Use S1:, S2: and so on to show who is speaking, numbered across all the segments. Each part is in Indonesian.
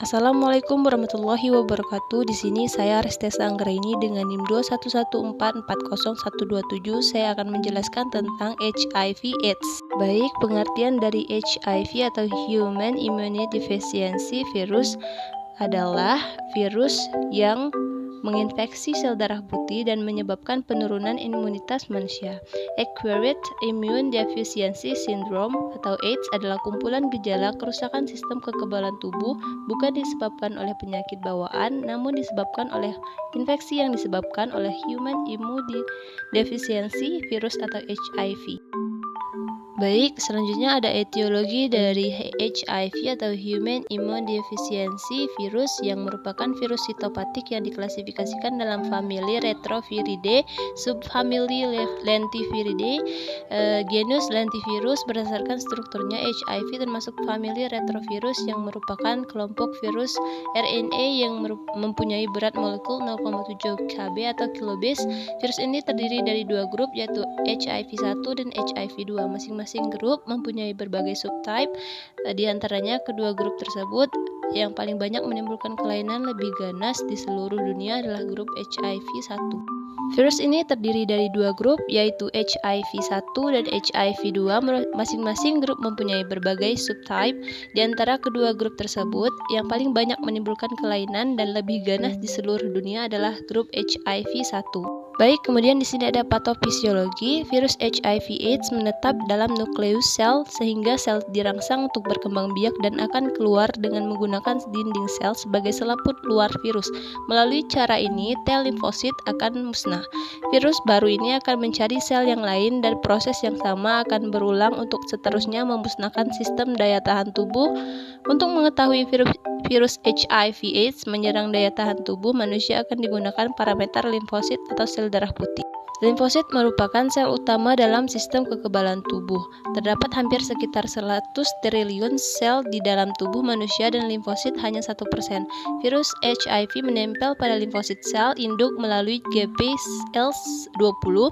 S1: Assalamualaikum warahmatullahi wabarakatuh. Di sini saya Restesa Anggraini dengan NIM 211440127. Saya akan menjelaskan tentang HIV/AIDS. Baik, pengertian dari HIV atau Human Immunodeficiency Virus adalah virus yang menginfeksi sel darah putih dan menyebabkan penurunan imunitas manusia. Acquired Immune Deficiency Syndrome atau AIDS adalah kumpulan gejala kerusakan sistem kekebalan tubuh bukan disebabkan oleh penyakit bawaan, namun disebabkan oleh infeksi yang disebabkan oleh Human Immunodeficiency Virus atau HIV. Baik, selanjutnya ada etiologi dari HIV atau Human Immunodeficiency Virus yang merupakan virus sitopatik yang diklasifikasikan dalam famili Retroviridae, subfamili Lentiviridae, genus Lentivirus. Berdasarkan strukturnya, HIV termasuk famili retrovirus yang merupakan kelompok virus RNA yang mempunyai berat molekul 0,7 kb atau kilobase. Virus ini terdiri dari dua grup, yaitu HIV1 dan HIV2. Masing-masing grup mempunyai berbagai subtype. Di antaranya kedua grup tersebut yang paling banyak menimbulkan kelainan lebih ganas di seluruh dunia adalah grup HIV1. Virus ini terdiri dari dua grup, yaitu HIV1 dan HIV2. Masing-masing grup mempunyai berbagai subtype. Di antara kedua grup tersebut, yang paling banyak menimbulkan kelainan dan lebih ganas di seluruh dunia adalah grup HIV1. Baik, kemudian di sini ada patofisiologi. Virus HIV/AIDS menetap dalam nukleus sel sehingga sel dirangsang untuk berkembang biak dan akan keluar dengan menggunakan dinding sel sebagai selaput luar virus. Melalui cara ini, T limfosit akan musnah. Virus baru ini akan mencari sel yang lain dan proses yang sama akan berulang untuk seterusnya memusnahkan sistem daya tahan tubuh. Untuk mengetahui virus HIV/AIDS menyerang daya tahan tubuh manusia akan digunakan parameter limfosit atau sel darah putih. Limfosit merupakan sel utama dalam sistem kekebalan tubuh. Terdapat hampir sekitar 100 triliun sel di dalam tubuh manusia dan limfosit hanya 1%. Virus HIV menempel pada limfosit sel induk melalui GPL20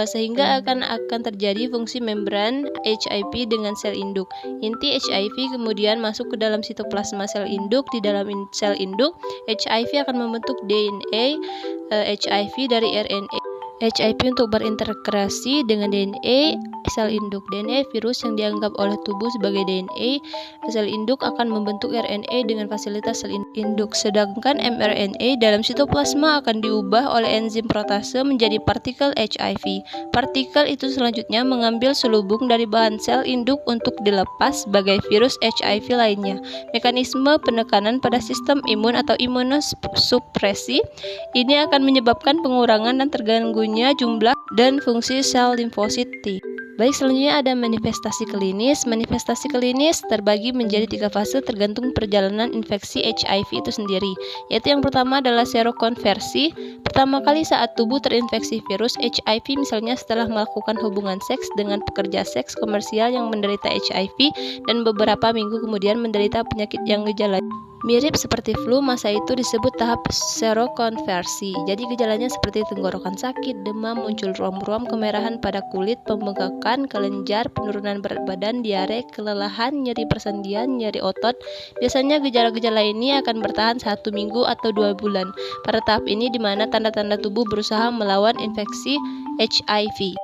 S1: sehingga akan terjadi fungsi membran HIV dengan sel induk. Inti HIV kemudian masuk ke dalam sitoplasma sel induk. Di dalam sel induk, HIV akan membentuk DNA HIV dari RNA HIV untuk berintegrasi dengan DNA sel induk. DNA virus yang dianggap oleh tubuh sebagai DNA sel induk akan membentuk RNA dengan fasilitas sel induk. Sedangkan mRNA dalam sitoplasma akan diubah oleh enzim protase menjadi partikel HIV. Partikel itu selanjutnya mengambil selubung dari bahan sel induk untuk dilepas sebagai virus HIV lainnya. Mekanisme penekanan pada sistem imun atau imunosupresi ini akan menyebabkan pengurangan dan terganggunya jumlah dan fungsi sel limfosit T. Baik, selanjutnya ada manifestasi klinis. Manifestasi klinis terbagi menjadi 3 fase tergantung perjalanan infeksi HIV itu sendiri, yaitu yang pertama adalah serokonversi. Pertama kali saat tubuh terinfeksi virus HIV, misalnya setelah melakukan hubungan seks dengan pekerja seks komersial yang menderita HIV dan beberapa minggu kemudian menderita penyakit yang gejala mirip seperti flu, masa itu disebut tahap serokonversi. Jadi gejalanya seperti tenggorokan sakit, demam, muncul ruam-ruam kemerahan pada kulit, pembengkakan, kelenjar, penurunan berat badan, diare, kelelahan, nyeri persendian, nyeri otot. Biasanya gejala-gejala ini akan bertahan 1 minggu atau 2 bulan. Pada tahap ini di mana tanda-tanda tubuh berusaha melawan infeksi HIV.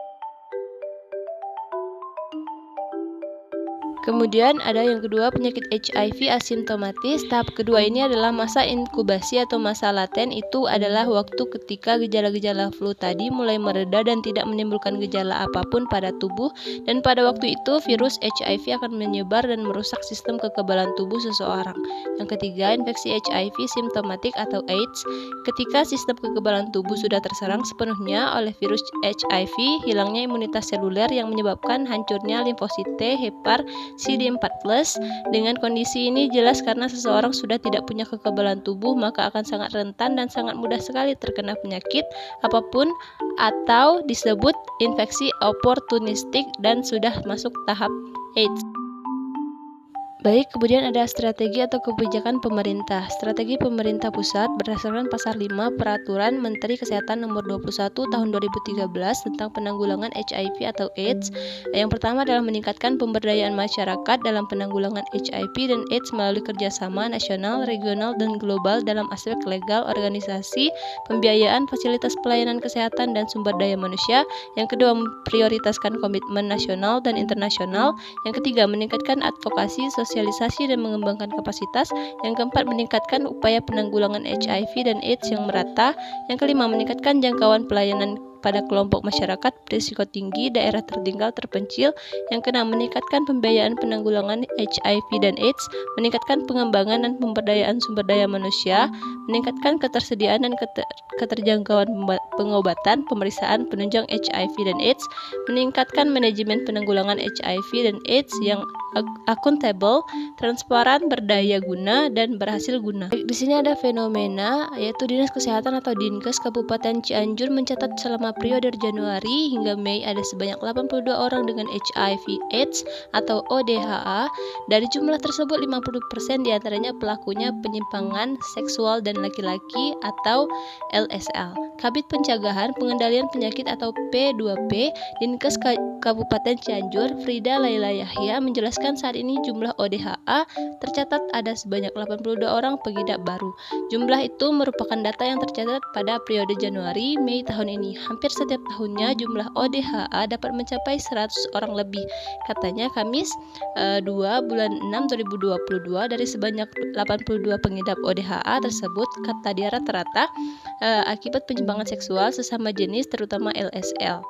S1: Kemudian ada yang kedua, penyakit HIV asimptomatis. Tahap kedua ini adalah masa inkubasi atau masa laten. Itu adalah waktu ketika gejala-gejala flu tadi mulai mereda dan tidak menimbulkan gejala apapun pada tubuh, dan pada waktu itu virus HIV akan menyebar dan merusak sistem kekebalan tubuh seseorang. Yang ketiga, infeksi HIV simptomatik atau AIDS. Ketika sistem kekebalan tubuh sudah terserang sepenuhnya oleh virus HIV, hilangnya imunitas seluler yang menyebabkan hancurnya limfosit T, hepar, CD4+. Dengan kondisi ini jelas karena seseorang sudah tidak punya kekebalan tubuh, maka akan sangat rentan dan sangat mudah sekali terkena penyakit apapun atau disebut infeksi oportunistik dan sudah masuk tahap AIDS. Baik, kemudian ada strategi atau kebijakan pemerintah. Strategi pemerintah pusat berdasarkan pasal 5 Peraturan Menteri Kesehatan Nomor 21 Tahun 2013 tentang penanggulangan HIV atau AIDS. Yang pertama adalah meningkatkan pemberdayaan masyarakat dalam penanggulangan HIV dan AIDS melalui kerjasama nasional, regional, dan global dalam aspek legal, organisasi, pembiayaan, fasilitas pelayanan kesehatan, dan sumber daya manusia. Yang kedua, memprioritaskan komitmen nasional dan internasional. Yang ketiga, meningkatkan advokasi, sosialisasi, dan mengembangkan kapasitas. Yang keempat, meningkatkan upaya penanggulangan HIV dan AIDS yang merata. Yang kelima, meningkatkan jangkauan pelayanan pada kelompok masyarakat berisiko tinggi, daerah tertinggal, terpencil. Yang keenam, meningkatkan pembiayaan penanggulangan HIV dan AIDS, meningkatkan pengembangan dan pemberdayaan sumber daya manusia, meningkatkan ketersediaan dan keterjangkauan pengobatan, pemeriksaan, penunjang HIV dan AIDS, meningkatkan manajemen penanggulangan HIV dan AIDS yang akuntabel, transparan, berdaya guna, dan berhasil guna. Di sini ada fenomena, yaitu Dinas Kesehatan atau Dinkes Kabupaten Cianjur mencatat selama periode Januari hingga Mei ada sebanyak 82 orang dengan HIV/AIDS atau ODHA. Dari jumlah tersebut 50% diantaranya pelakunya penyimpangan seksual dan laki-laki atau LSL. Kabid Pencegahan Pengendalian Penyakit atau P2P Dinkes Kabupaten Cianjur, Frida Laila Yahya, menjelaskan saat ini jumlah ODHA tercatat ada sebanyak 82 orang pengidap baru. Jumlah itu merupakan data yang tercatat pada periode Januari-Mei tahun ini. Hampir setiap tahunnya jumlah ODHA dapat mencapai 100 orang lebih. Katanya Kamis 2 bulan 6 2022 dari sebanyak 82 pengidap ODHA tersebut, kata dia rata-rata akibat penyimpangan seksual sesama jenis terutama LSL.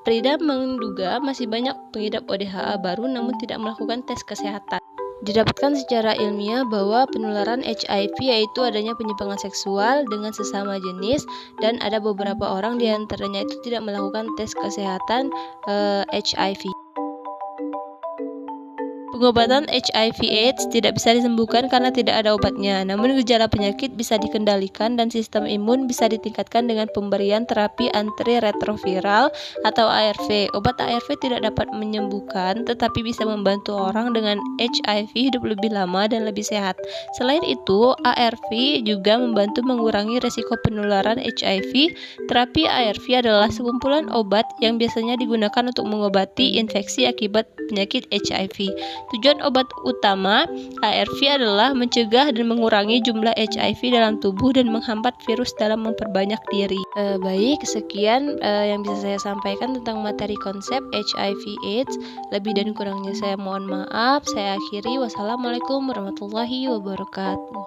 S1: Frida menduga masih banyak pengidap ODHA baru namun tidak melakukan tes kesehatan. Didapatkan secara ilmiah bahwa penularan HIV yaitu adanya penyimpangan seksual dengan sesama jenis, dan ada beberapa orang diantaranya itu tidak melakukan tes kesehatan HIV. Pengobatan HIV/AIDS tidak bisa disembuhkan karena tidak ada obatnya. Namun gejala penyakit bisa dikendalikan dan sistem imun bisa ditingkatkan dengan pemberian terapi antiretroviral atau ARV. Obat ARV tidak dapat menyembuhkan, tetapi bisa membantu orang dengan HIV hidup lebih lama dan lebih sehat. Selain itu, ARV juga membantu mengurangi risiko penularan HIV. Terapi ARV adalah sekumpulan obat yang biasanya digunakan untuk mengobati infeksi akibat penyakit HIV. Tujuan obat utama ARV adalah mencegah dan mengurangi jumlah HIV dalam tubuh dan menghambat virus dalam memperbanyak diri. Baik, sekian yang bisa saya sampaikan tentang materi konsep HIV/AIDS. Lebih dan kurangnya saya mohon maaf. Saya akhiri. Wassalamualaikum warahmatullahi wabarakatuh.